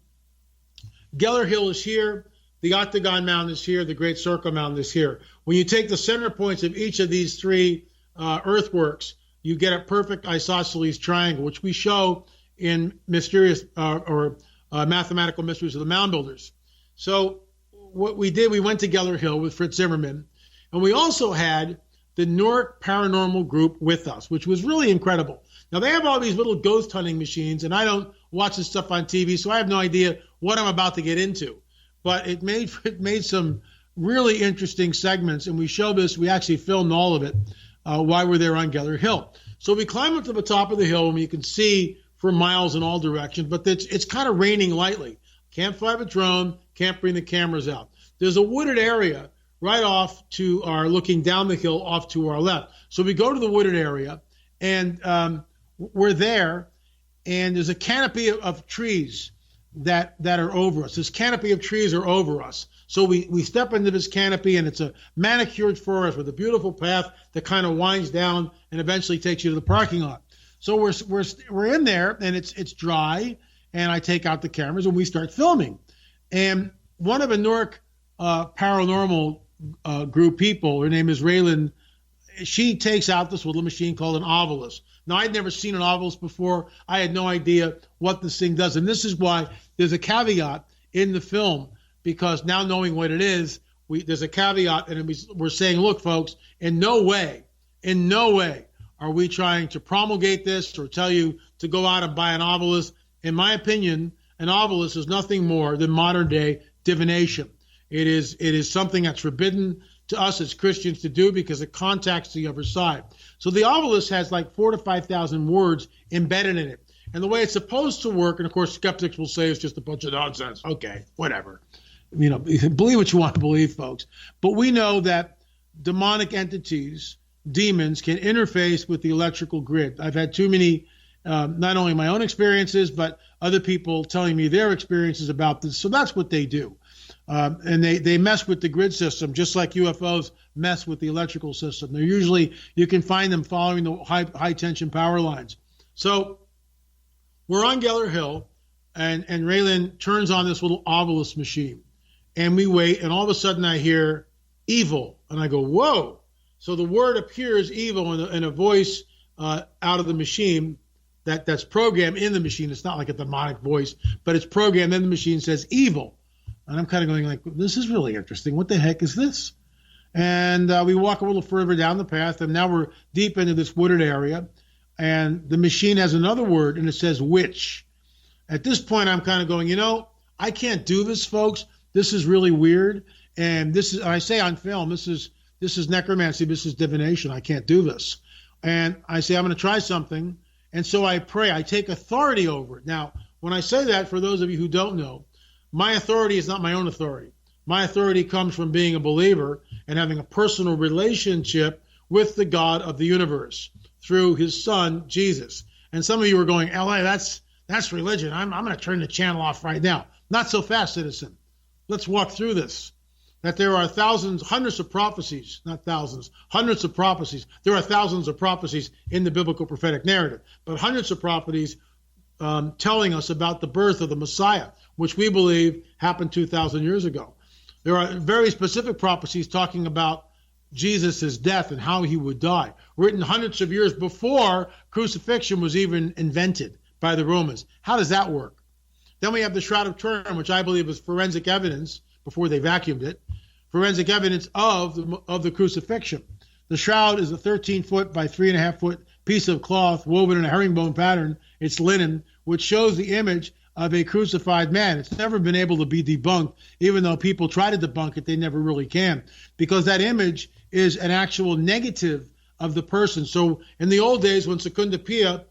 [SPEAKER 1] Geller Hill is here. The Octagon Mound is here. The Great Circle Mound is here. When you take the center points of each of these 3 earthworks, you get a perfect isosceles triangle, which we show in mysterious Mathematical Mysteries of the Mound Builders. So what we did, we went to Geller Hill with Fritz Zimmerman, and we also had the Newark Paranormal Group with us, which was really incredible. Now, they have all these little ghost hunting machines, and I don't watch this stuff on TV, so I have no idea what I'm about to get into. but it made some really interesting segments, and we show this. We actually filmed all of it while we're there on Geller Hill. So we climb up to the top of the hill, and you can see for miles in all directions, but it's kind of raining lightly. Can't fly the drone, can't bring the cameras out. There's a wooded area right off to our, looking down the hill off to our left. So we go to the wooded area, and we're there, and there's a canopy of trees that are over us. This canopy of trees are over us. So we step into this canopy, and it's a manicured forest with a beautiful path that kind of winds down and eventually takes you to the parking lot. So we're in there, and it's dry, and I take out the cameras, and we start filming. And one of the Newark paranormal group people, her name is Raylan, she takes out this little machine called an Ovilus. Now, I'd never seen an Ovilus before. I had no idea what this thing does. And this is why there's a caveat in the film, because now knowing what it is, there's a caveat, and we're saying, look, folks, in no way are we trying to promulgate this or tell you to go out and buy an Ovilus. In my opinion, an Ovilus is nothing more than modern-day divination. It is something that's forbidden to us as Christians to do because it contacts the other side. So the Ovilus has like 4,000 to 5,000 words embedded in it. And the way it's supposed to work, and of course skeptics will say it's just a bunch of nonsense. Okay, whatever. Believe what you want to believe, folks. But we know that demonic entities, demons, can interface with the electrical grid. I've had too many, not only my own experiences, but other people telling me their experiences about this. So that's what they do. And they mess with the grid system, just like UFOs mess with the electrical system. They're usually, you can find them following the high tension power lines. So we're on Geller Hill, and Raylan turns on this little Ovilus machine. And we wait, and all of a sudden I hear evil. And I go, whoa. So the word appears, evil, in a voice out of the machine that's programmed in the machine. It's not like a demonic voice, but it's programmed in the machine, says evil. And I'm kind of going like, this is really interesting. What the heck is this? And we walk a little further down the path, and now we're deep into this wooded area. And the machine has another word, and it says witch. At this point, I'm kind of going, I can't do this, folks. This is really weird. And this is, I say on film, this is necromancy. This is divination. I can't do this. And I say, I'm going to try something. And so I pray. I take authority over it. Now, when I say that, for those of you who don't know, my authority is not my own authority. My authority comes from being a believer and having a personal relationship with the God of the universe through his son, Jesus. And some of you are going, L.A., that's religion. I'm going to turn the channel off right now. Not so fast, citizen. Let's walk through this. That there are hundreds of prophecies, not thousands, hundreds of prophecies. There are thousands of prophecies in the biblical prophetic narrative, but hundreds of prophecies telling us about the birth of the Messiah, which we believe happened 2,000 years ago. There are very specific prophecies talking about Jesus' death and how he would die, written hundreds of years before crucifixion was even invented by the Romans. How does that work? Then we have the Shroud of Turin, which I believe is forensic evidence, before they vacuumed it, forensic evidence of the crucifixion. The shroud is a 13-foot by 3.5-foot piece of cloth woven in a herringbone pattern. It's linen, which shows the image of a crucified man. It's never been able to be debunked, even though people try to debunk it, they never really can, because that image is an actual negative of the person. So in the old days, when Secunda Pia,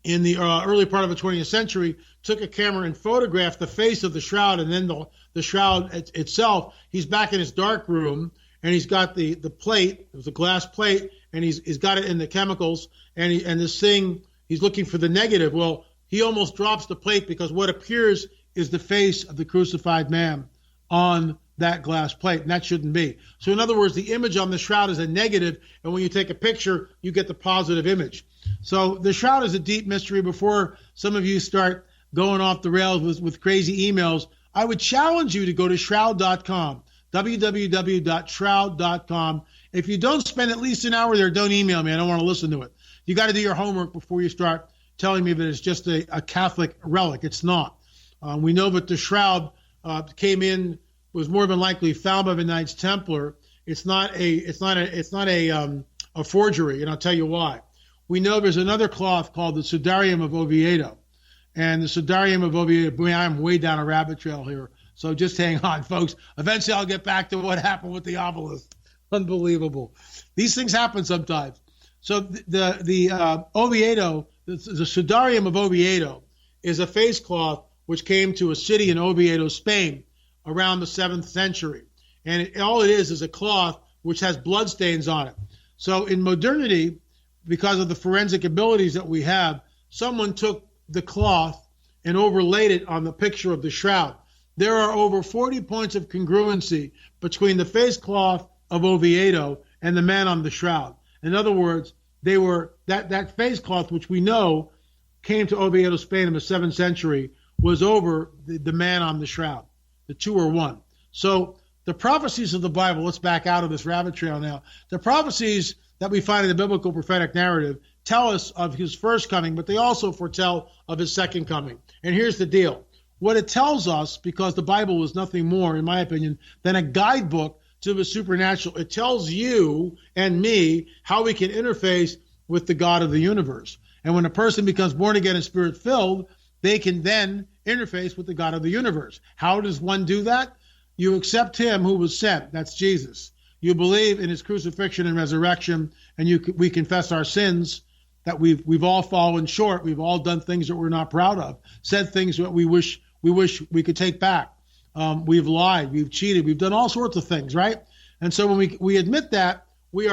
[SPEAKER 1] in the early part of the 20th century, took a camera and photographed the face of the shroud and then the shroud itself, he's back in his dark room, and he's got the plate, it was a glass plate, and he's got it in the chemicals, and this thing, he's looking for the negative. Well, he almost drops the plate because what appears is the face of the crucified man on that glass plate, and that shouldn't be. So in other words, the image on the shroud is a negative, and when you take a picture, you get the positive image. So the shroud is a deep mystery. Before some of you start going off the rails with crazy emails, I would challenge you to go to shroud.com, www.shroud.com. If you don't spend at least an hour there, don't email me. I don't want to listen to it. You got to do your homework before you start telling me that it's just a Catholic relic. It's not. We know that the shroud was more than likely found by the Knights Templar. It's not a forgery, and I'll tell you why. We know there's another cloth called the Sudarium of Oviedo. And the Sudarium of Oviedo, I'm way down a rabbit trail here, So just hang on, folks. Eventually I'll get back to what happened with the obelisk. Unbelievable. These things happen sometimes. So the Oviedo, the Sudarium of Oviedo is a face cloth which came to a city in Oviedo, Spain around the 7th century. And all it is a cloth which has bloodstains on it. So in modernity, because of the forensic abilities that we have, someone took the cloth and overlaid it on the picture of the shroud. There are over 40 points of congruency between the face cloth of Oviedo and the man on the shroud. In other words, they were that face cloth, which we know came to Oviedo, Spain in the 7th century, was over the man on the shroud. The two are one. So the prophecies of the Bible, let's back out of this rabbit trail now. The prophecies that we find in the biblical prophetic narrative tell us of his first coming, but they also foretell of his second coming. And here's the deal. What it tells us, because the Bible is nothing more, in my opinion, than a guidebook to the supernatural. It tells you and me how we can interface with the God of the universe. And when a person becomes born again and spirit-filled, they can then interface with the God of the universe. How does one do that? You accept him who was sent. That's Jesus. You believe in his crucifixion and resurrection, and we confess our sins, that we've all fallen short. We've all done things that we're not proud of, said things that we wish we could take back. We've lied, we've cheated, we've done all sorts of things, right? And so when we admit that, we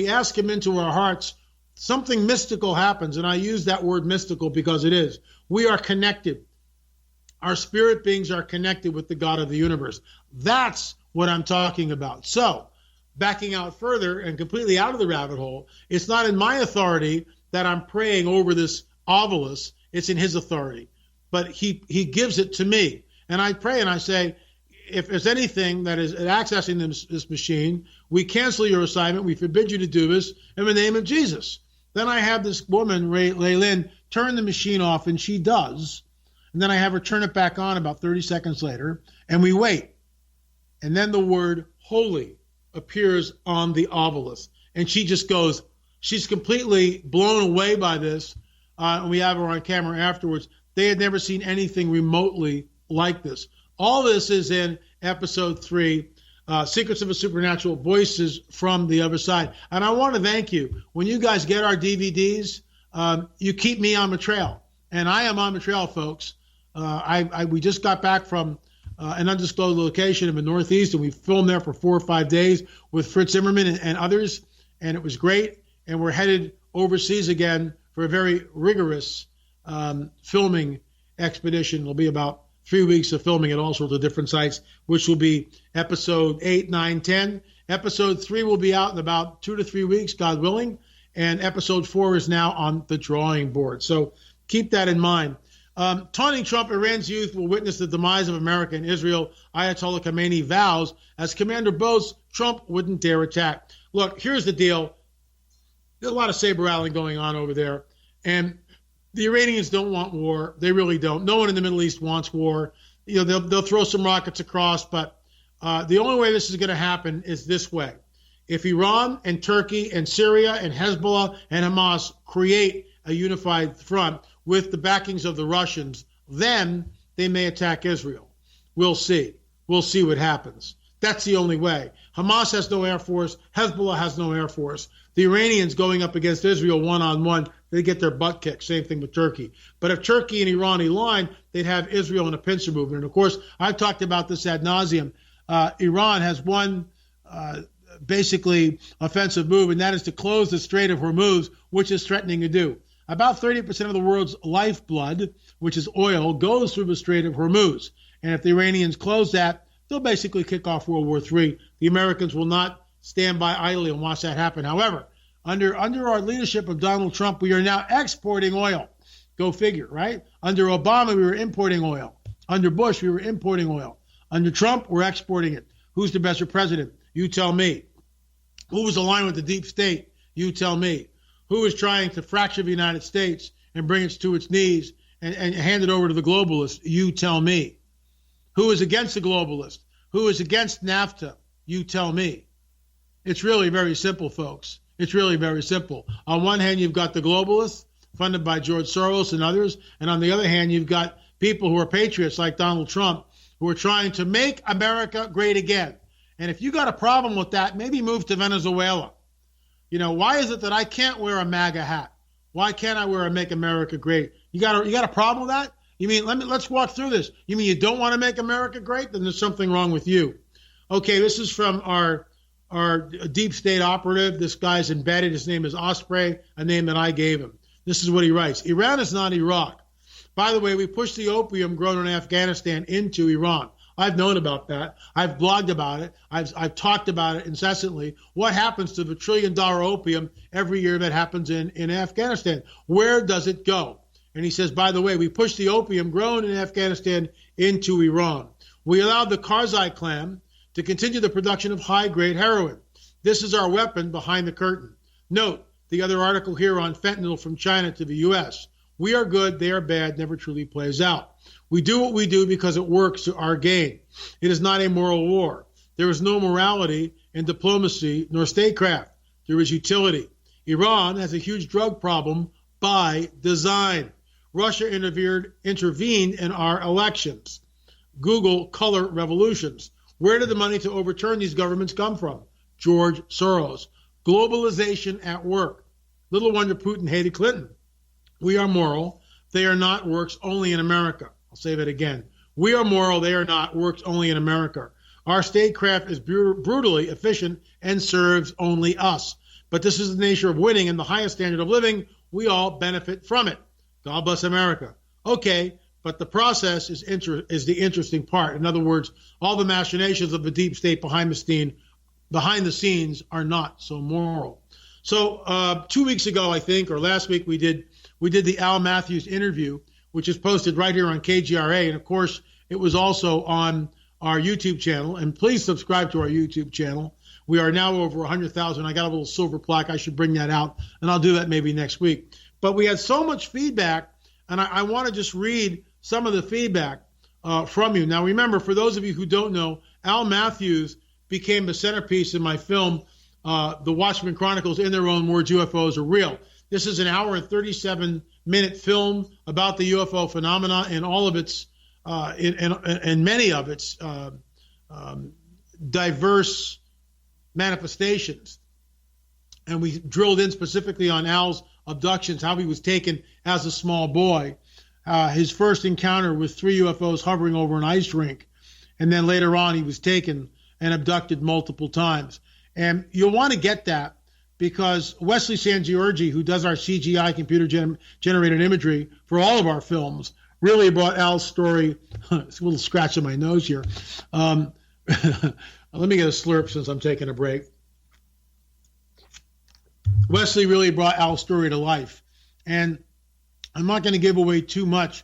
[SPEAKER 1] ask him into our hearts, something mystical happens. And I use that word mystical because it is. We are connected. Our spirit beings are connected with the God of the universe. That's what I'm talking about. So backing out further and completely out of the rabbit hole, it's not in my authority that I'm praying over this obelisk. It's in his authority. But he gives it to me. And I pray and I say, if there's anything that is accessing this machine, we cancel your assignment. We forbid you to do this in the name of Jesus. Then I have this woman, Laylin, turn the machine off, and she does. And then I have her turn it back on about 30 seconds later, and we wait. And then the word holy appears on the obelisk. And she just goes, she's completely blown away by this. And we have her on camera afterwards. They had never seen anything remotely like this. All this is in episode 3, Secrets of a Supernatural, Voices from the Other Side. And I want to thank you. When you guys get our DVDs, you keep me on the trail. And I am on the trail, folks. We just got back from an undisclosed location in the Northeast, and we filmed there for 4 or 5 days with Fritz Zimmerman and others, and it was great. And we're headed overseas again for a very rigorous filming expedition. It'll be about 3 weeks of filming at all sorts of different sites, which will be episode 8, 9, 10. Episode 3 will be out in about 2 to 3 weeks, God willing. And episode 4 is now on the drawing board. So keep that in mind. Taunting Trump, Iran's youth will witness the demise of America and Israel. Ayatollah Khamenei vows, as commander boasts, Trump wouldn't dare attack. Look, here's the deal. There's a lot of saber-rattling going on over there. And the Iranians don't want war. They really don't. No one in the Middle East wants war. You know, they'll throw some rockets across, but the only way this is going to happen is this way. If Iran and Turkey and Syria and Hezbollah and Hamas create a unified front with the backings of the Russians, then they may attack Israel. We'll see. We'll see what happens. That's the only way. Hamas has no air force. Hezbollah has no air force. The Iranians going up against Israel one-on-one, they get their butt kicked. Same thing with Turkey. But if Turkey and Iran align, they'd have Israel in a pincer movement. And, of course, I've talked about this ad nauseum. Iran has one basically offensive move, and that is to close the Strait of Hormuz, which is threatening to do. About 30% of the world's lifeblood, which is oil, goes through the Strait of Hormuz. And if the Iranians close that, they'll basically kick off World War III. The Americans will not stand by idly and watch that happen. However, under our leadership of Donald Trump, we are now exporting oil. Go figure, right? Under Obama, we were importing oil. Under Bush, we were importing oil. Under Trump, we're exporting it. Who's the best president? You tell me. Who was aligned with the deep state? You tell me. Who is trying to fracture the United States and bring it to its knees and hand it over to the globalists? You tell me. Who is against the globalists? Who is against NAFTA? You tell me. It's really very simple, folks. It's really very simple. On one hand, you've got the globalists funded by George Soros and others. And on the other hand, you've got people who are patriots like Donald Trump, who are trying to make America great again. And if you got a problem with that, maybe move to Venezuela. You know, why is it that I can't wear a MAGA hat? Why can't I wear a Make America Great? You got a problem with that? You mean, let's walk through this. You mean you don't want to make America great? Then there's something wrong with you. Okay, this is from our deep state operative. This guy's embedded. His name is Osprey, a name that I gave him. This is what he writes. Iran is not Iraq. By the way, we pushed the opium grown in Afghanistan into Iran. I've known about that. I've blogged about it. I've talked about it incessantly. What happens to the $1 trillion opium every year that happens in Afghanistan? Where does it go? And he says, by the way, we pushed the opium grown in Afghanistan into Iran. We allowed the Karzai clan to continue the production of high-grade heroin. This is our weapon behind the curtain. Note the other article here on fentanyl from China to the U.S. We are good, they are bad, never truly plays out. We do what we do because it works to our gain. It is not a moral war. There is no morality in diplomacy nor statecraft. There is utility. Iran has a huge drug problem by design. Russia intervened in our elections. Google color revolutions. Where did the money to overturn these governments come from? George Soros. Globalization at work. Little wonder Putin hated Clinton. We are moral. They are not. Works only in America. I'll say that again. We are moral. They are not. Works only in America. Our statecraft is brutally efficient and serves only us. But this is the nature of winning and the highest standard of living. We all benefit from it. God bless America. Okay, but the process is the interesting part. In other words, all the machinations of the deep state behind the scenes are not so moral. So 2 weeks ago, I think, or last week, we did the Al Matthews interview, which is posted right here on KGRA. And of course, it was also on our YouTube channel. And please subscribe to our YouTube channel. We are now over 100,000. I got a little silver plaque. I should bring that out, and I'll do that maybe next week. But we had so much feedback, and I want to just read some of the feedback from you. Now, remember, for those of you who don't know, Al Matthews became the centerpiece in my film, The Watchmen Chronicles, In Their Own Words, UFOs Are Real. This is an hour and 37-minute film about the UFO phenomena and all of its, and many of its diverse manifestations. And we drilled in specifically on Al's abductions, how he was taken as a small boy, his first encounter with 3 UFOs hovering over an ice rink, and then later on he was taken and abducted multiple times. And you'll want to get that because Wesley Sangiorgi, who does our CGI computer-generated imagery for all of our films, really brought Al's story. It's a little scratch on my nose here. Let me get a slurp since I'm taking a break. Wesley really brought Al's story to life. And I'm not going to give away too much,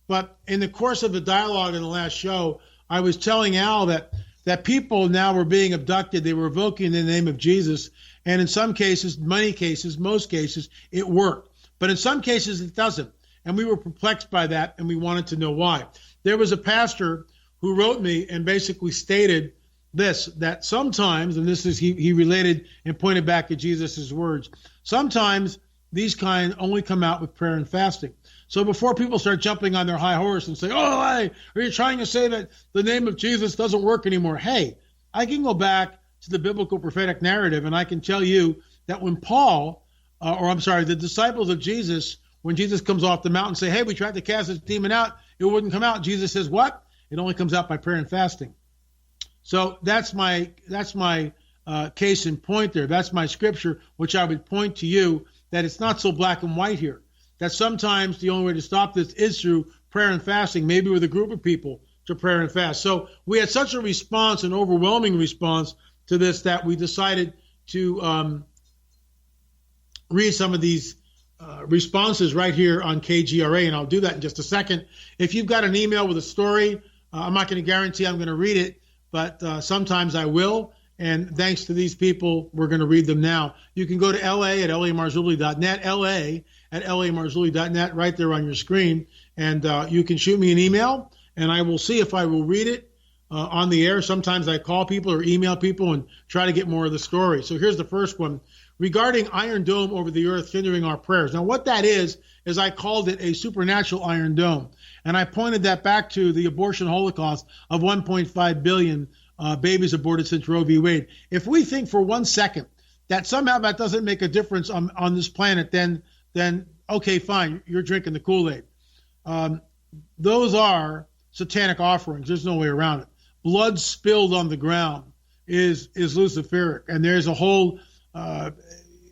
[SPEAKER 1] but in the course of the dialogue in the last show, I was telling Al that people now were being abducted. They were evoking the name of Jesus. And in some cases, many cases, most cases, it worked. But in some cases, it doesn't. And we were perplexed by that, and we wanted to know why. There was a pastor who wrote me and basically stated this, that sometimes, and this is he related and pointed back at Jesus' words, sometimes these kind only come out with prayer and fasting. So before people start jumping on their high horse and say, oh, hey, are you trying to say that the name of Jesus doesn't work anymore? Hey, I can go back to the biblical prophetic narrative, and I can tell you that when the disciples of Jesus, when Jesus comes off the mountain and say, hey, we tried to cast this demon out, it wouldn't come out. Jesus says, what? It only comes out by prayer and fasting. So that's my case in point there. That's my scripture, which I would point to you that it's not so black and white here, that sometimes the only way to stop this is through prayer and fasting, maybe with a group of people to prayer and fast. So we had such a response, an overwhelming response to this, that we decided to read some of these responses right here on KGRA, and I'll do that in just a second. If you've got an email with a story, I'm not going to guarantee I'm going to read it, but sometimes I will. And thanks to these people, we're going to read them now. You can go to LA at LAMarzulli.net, LA at LAMarzulli.net, right there on your screen. And you can shoot me an email, and I will see if I will read it on the air. Sometimes I call people or email people and try to get more of the story. So here's the first one regarding Iron Dome over the earth hindering our prayers. Now, what that is I called it a supernatural Iron Dome. And I pointed that back to the abortion holocaust of 1.5 billion babies aborted since Roe v. Wade. If we think for 1 second that somehow that doesn't make a difference on this planet, then okay, fine, you're drinking the Kool-Aid. Those are satanic offerings. There's no way around it. Blood spilled on the ground is Luciferic. And there's a whole,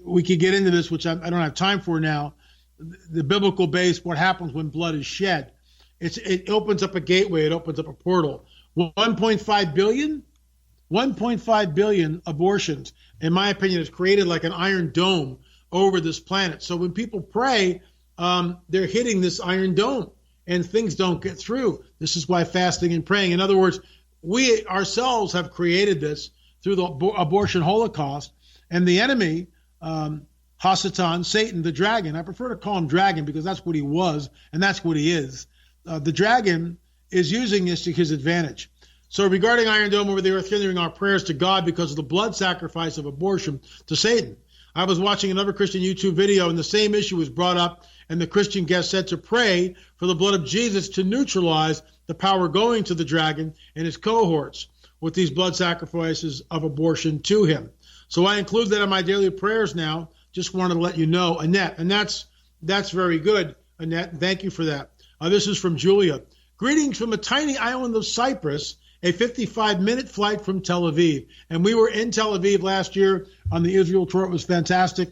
[SPEAKER 1] we could get into this, which I don't have time for now, the biblical base, what happens when blood is shed. It opens up a gateway. It opens up a portal. 1.5 billion abortions, in my opinion, is created like an iron dome over this planet. So when people pray, they're hitting this iron dome and things don't get through. This is why fasting and praying. In other words, we ourselves have created this through the abortion holocaust, and the enemy, Hasatan, Satan, the dragon, I prefer to call him dragon because that's what he was and that's what he is. The dragon is using this to his advantage. So regarding Iron Dome over the earth, hindering our prayers to God because of the blood sacrifice of abortion to Satan. I was watching another Christian YouTube video and the same issue was brought up, and the Christian guest said to pray for the blood of Jesus to neutralize the power going to the dragon and his cohorts with these blood sacrifices of abortion to him. So I include that in my daily prayers now. Just wanted to let you know, Annette. And that's very good, Annette. Thank you for that. This is from Julia. Greetings from a tiny island of Cyprus, a 55-minute flight from Tel Aviv. And we were in Tel Aviv last year on the Israel tour. It was fantastic.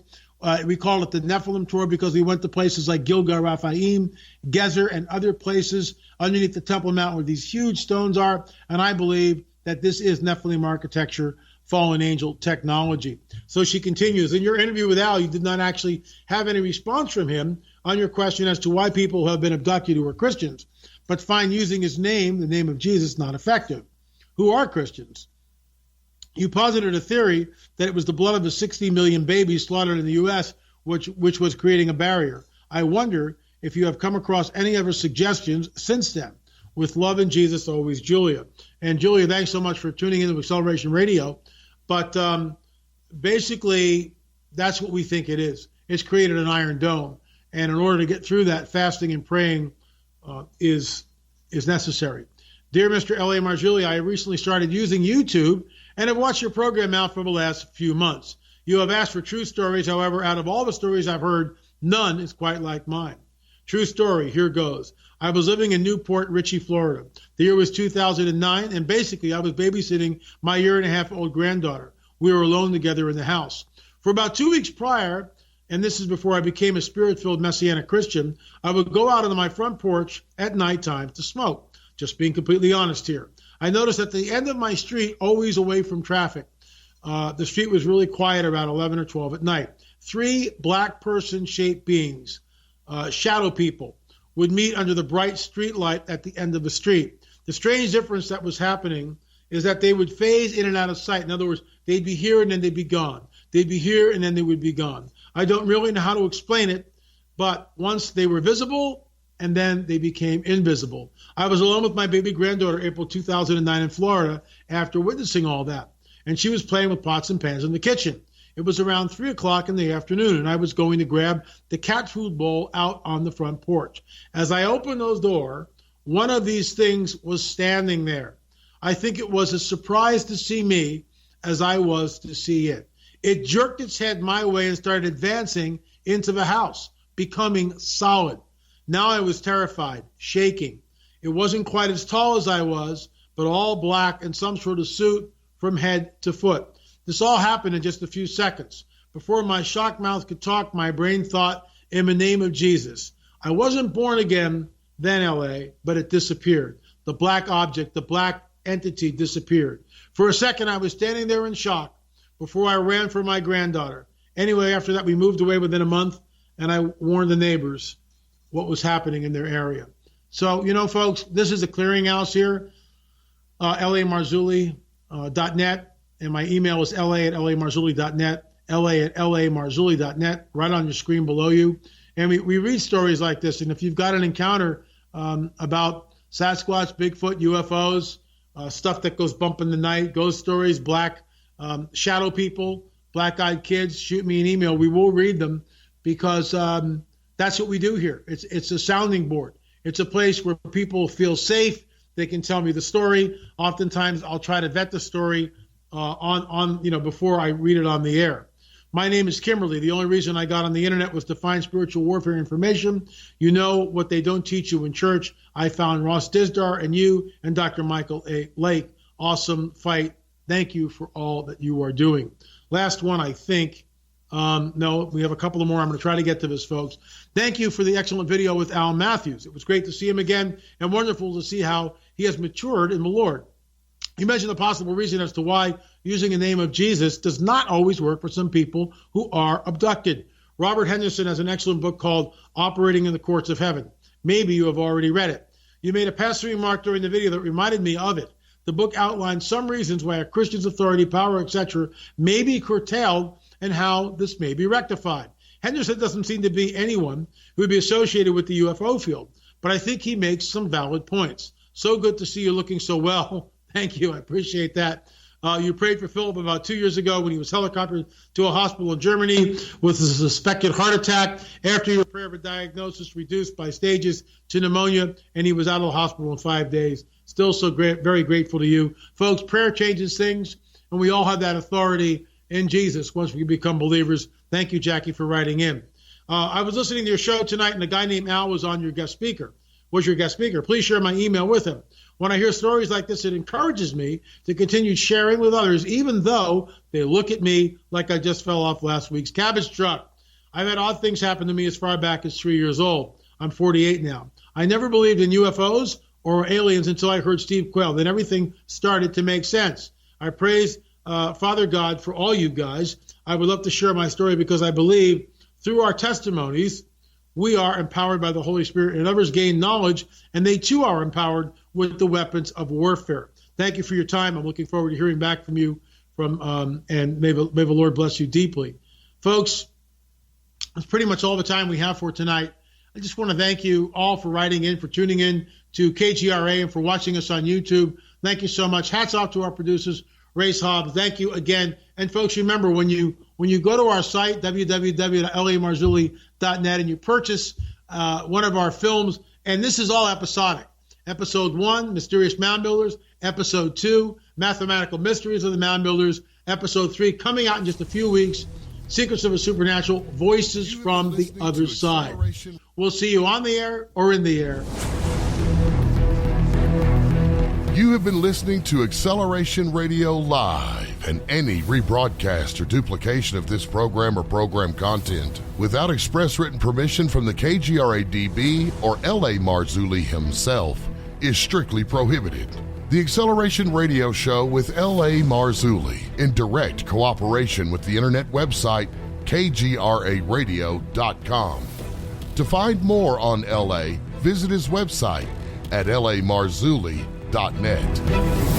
[SPEAKER 1] We call it the Nephilim tour because we went to places like Gilgal Raphaim, Gezer, and other places underneath the Temple Mount where these huge stones are. And I believe that this is Nephilim architecture, fallen angel technology. So she continues, in your interview with Al, you did not actually have any response from him on your question as to why people who have been abducted who are Christians, but find using his name, the name of Jesus, not effective. Who are Christians? You posited a theory that it was the blood of the 60 million babies slaughtered in the U.S. which was creating a barrier. I wonder if you have come across any other suggestions since then. With love and Jesus, always, Julia. And Julia, thanks so much for tuning into Acceleration Radio. But basically, that's what we think it is. It's created an iron dome. And in order to get through that, fasting and praying is necessary. Dear Mr. L.A. Marzulli, I recently started using YouTube and have watched your program now for the last few months. You have asked for true stories. However, out of all the stories I've heard, none is quite like mine. True story, here goes. I was living in Newport Richey, Florida. The year was 2009, and basically I was babysitting my year-and-a-half-old granddaughter. We were alone together in the house. For about 2 weeks prior, and this is before I became a spirit-filled Messianic Christian, I would go out onto my front porch at nighttime to smoke. Just being completely honest here. I noticed at the end of my street, always away from traffic, the street was really quiet around 11 or 12 at night. 3 black person-shaped beings, shadow people, would meet under the bright street light at the end of the street. The strange difference that was happening is that they would phase in and out of sight. In other words, they'd be here and then they'd be gone. They'd be here and then they would be gone. I don't really know how to explain it, but once they were visible and then they became invisible. I was alone with my baby granddaughter April 2009 in Florida after witnessing all that. And she was playing with pots and pans in the kitchen. It was around 3 o'clock in the afternoon, and I was going to grab the cat food bowl out on the front porch. As I opened those doors, one of these things was standing there. I think it was as surprised to see me as I was to see it. It jerked its head my way and started advancing into the house, becoming solid. Now I was terrified, shaking. It wasn't quite as tall as I was, but all black and some sort of suit from head to foot. This all happened in just a few seconds. Before my shocked mouth could talk, my brain thought, in the name of Jesus. I wasn't born again then, L.A., but it disappeared. The black object, the black entity disappeared. For a second, I was standing there in shock before I ran for my granddaughter. Anyway, after that, we moved away within a month, and I warned the neighbors what was happening in their area. So, you know, folks, this is a clearinghouse here, LAMarzulli.net. And my email is la@lamarzulli.net, la@lamarzulli.net, right on your screen below you. And we read stories like this. And if you've got an encounter about Sasquatch, Bigfoot, UFOs, stuff that goes bump in the night, ghost stories, black shadow people, Black Eyed Kids, shoot me an email. We will read them because that's what we do here. It's a sounding board. It's a place where people feel safe. They can tell me the story. Oftentimes, I'll try to vet the story before I read it on the air. My name is Kimberly. The only reason I got on the internet was to find spiritual warfare information. You know what they don't teach you in church. I found Ross Dizdar and you and Dr. Michael A. Lake. Awesome fight. Thank you for all that you are doing. Last one, I think. No, we have a couple of more. I'm going to try to get to this, folks. Thank you for the excellent video with Al Matthews. It was great to see him again and wonderful to see how he has matured in the Lord. You mentioned the possible reason as to why using the name of Jesus does not always work for some people who are abducted. Robert Henderson has an excellent book called Operating in the Courts of Heaven. Maybe you have already read it. You made a passing remark during the video that reminded me of it. The book outlines some reasons why a Christian's authority, power, etc. may be curtailed and how this may be rectified. Henderson doesn't seem to be anyone who would be associated with the UFO field, but I think he makes some valid points. So good to see you looking so well. Thank you. I appreciate that. You prayed for Philip about 2 years ago when he was helicoptered to a hospital in Germany with a suspected heart attack. After your prayer of a diagnosis reduced by stages to pneumonia, and he was out of the hospital in 5 days. Still so great, very grateful to you. Folks, prayer changes things, and we all have that authority in Jesus once we become believers. Thank you, Jackie, for writing in. I was listening to your show tonight, and a guy named Al was your guest speaker. Please share my email with him. When I hear stories like this, it encourages me to continue sharing with others, even though they look at me like I just fell off last week's cabbage truck. I've had odd things happen to me as far back as 3 years old. I'm 48 now. I never believed in UFOs or aliens until I heard Steve Quayle. Then everything started to make sense. I praise Father God for all you guys. I would love to share my story because I believe through our testimonies, we are empowered by the Holy Spirit, and others gain knowledge, and they too are empowered with the weapons of warfare. Thank you for your time. I'm looking forward to hearing back from you. And may the Lord bless you deeply. Folks, that's pretty much all the time we have for tonight. I just want to thank you all for writing in, for tuning in to KGRA, and for watching us on YouTube. Thank you so much. Hats off to our producers, Race Hobbs. Thank you again. And folks, remember, when you go to our site, www.lamarzulli.net, and you purchase one of our films, and this is all episodic. Episode 1, Mysterious Mound Builders. Episode 2, Mathematical Mysteries of the Mound Builders. Episode 3, coming out in just a few weeks, Secrets of a Supernatural, Voices from the Other Side. We'll see you on the air or in the air.
[SPEAKER 9] You have been listening to Acceleration Radio Live, and any rebroadcast or duplication of this program or program content without express written permission from the KGRA DB or L.A. Marzulli himself is strictly prohibited. The Acceleration Radio Show with L.A. Marzulli, in direct cooperation with the internet website kgraradio.com. To find more on L.A., visit his website at lamarzulli.net.